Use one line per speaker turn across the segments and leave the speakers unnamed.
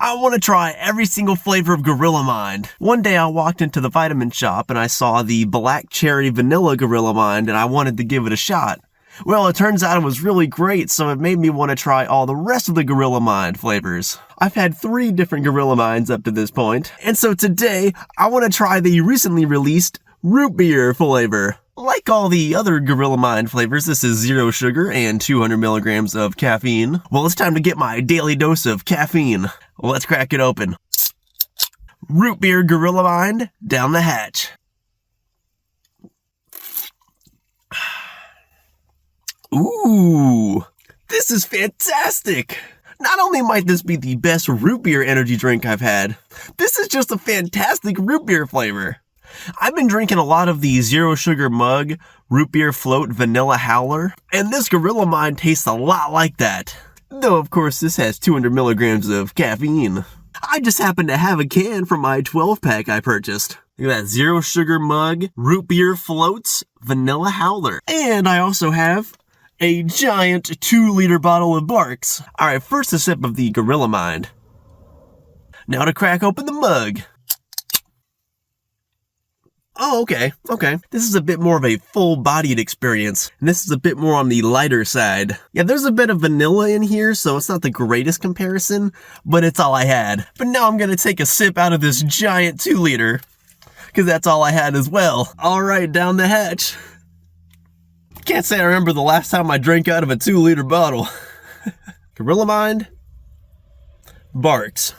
I want to try every single flavor of Gorilla Mind. One day I walked into the vitamin shop and I saw the black cherry vanilla Gorilla Mind and I wanted to give it a shot. Well, it turns out it was really great, so it made me want to try all the rest of the Gorilla Mind flavors. I've had 3 different Gorilla Minds up to this point, and so today I want to try the recently released root beer flavor. Like all the other Gorilla Mind flavors, this is 0 sugar and 200 milligrams of caffeine. Well, it's time to get my daily dose of caffeine. Let's crack it open. Root beer Gorilla Mind, down the hatch. Ooh, this is fantastic! Not only might this be the best root beer energy drink I've had, this is just a fantastic root beer flavor. I've been drinking a lot of the 0 sugar mug, root beer float vanilla Howler, and this Gorilla Mind tastes a lot like that. Though of course this has 200 milligrams of caffeine. I just happen to have a can from my 12-pack I purchased. Look at that 0 sugar mug, root beer floats, vanilla Howler. And I also have a giant 2-liter bottle of Barqs. Alright, first a sip of the Gorilla Mind. Now to crack open the mug. Oh, okay. This is a bit more of a full-bodied experience, and this is a bit more on the lighter side. Yeah, there's a bit of vanilla in here, so it's not the greatest comparison, but it's all I had. But now I'm gonna take a sip out of this giant 2-liter, because that's all I had as well. Alright, down the hatch. Can't say I remember the last time I drank out of a 2-liter bottle. Gorilla Mind, Barqs.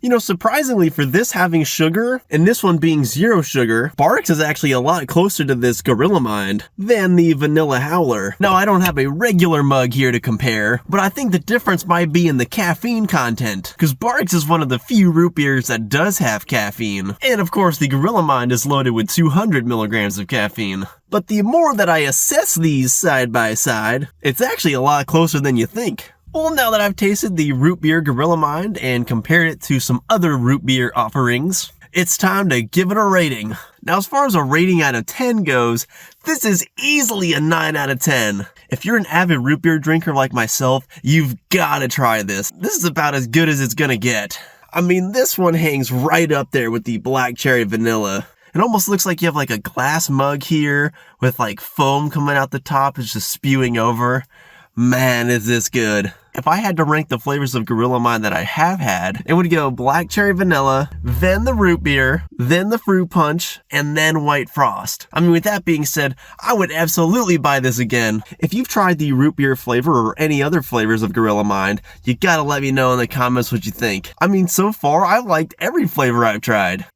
You know, surprisingly for this having sugar, and this one being 0 sugar, Barqs is actually a lot closer to this Gorilla Mind than the vanilla Howler. Now, I don't have a regular mug here to compare, but I think the difference might be in the caffeine content, because Barqs is one of the few root beers that does have caffeine. And of course, the Gorilla Mind is loaded with 200 milligrams of caffeine. But the more that I assess these side by side, it's actually a lot closer than you think. Well, now that I've tasted the root beer Gorilla Mind and compared it to some other root beer offerings, it's time to give it a rating. Now, as far as a rating out of 10 goes, this is easily a 9 out of 10. If you're an avid root beer drinker like myself, you've gotta try this. This is about as good as it's gonna get. I mean, this one hangs right up there with the black cherry vanilla. It almost looks like you have like a glass mug here with like foam coming out the top. It's just spewing over. Man, is this good. If I had to rank the flavors of Gorilla Mind that I have had, it would go black cherry vanilla, then the root beer, then the fruit punch, and then white frost. I mean, with that being said, I would absolutely buy this again. If you've tried the root beer flavor or any other flavors of Gorilla Mind, you gotta let me know in the comments what you think. I mean, so far, I've liked every flavor I've tried.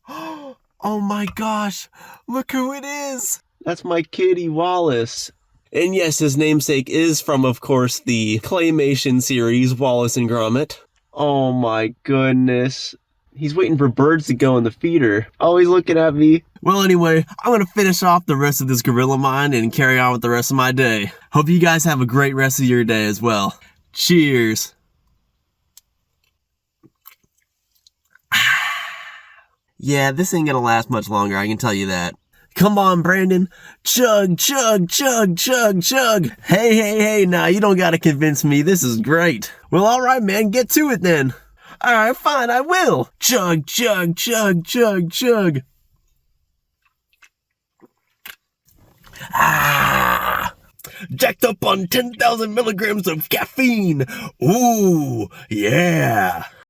Oh my gosh, look who it is. That's my kitty Wallace. And yes, his namesake is from, of course, the claymation series, Wallace and Gromit. Oh my goodness. He's waiting for birds to go in the feeder. Oh, he's looking at me. Well, anyway, I'm gonna finish off the rest of this Gorilla Mind and carry on with the rest of my day. Hope you guys have a great rest of your day as well. Cheers. Yeah, this ain't gonna last much longer, I can tell you that. Come on, Brandon. Chug, chug, chug, chug, chug. Hey, now you don't gotta convince me. This is great. Well, alright, man, get to it then. Alright, fine, I will. Chug, chug, chug, chug, chug. Jacked up on 10,000 milligrams of caffeine. Ooh, yeah.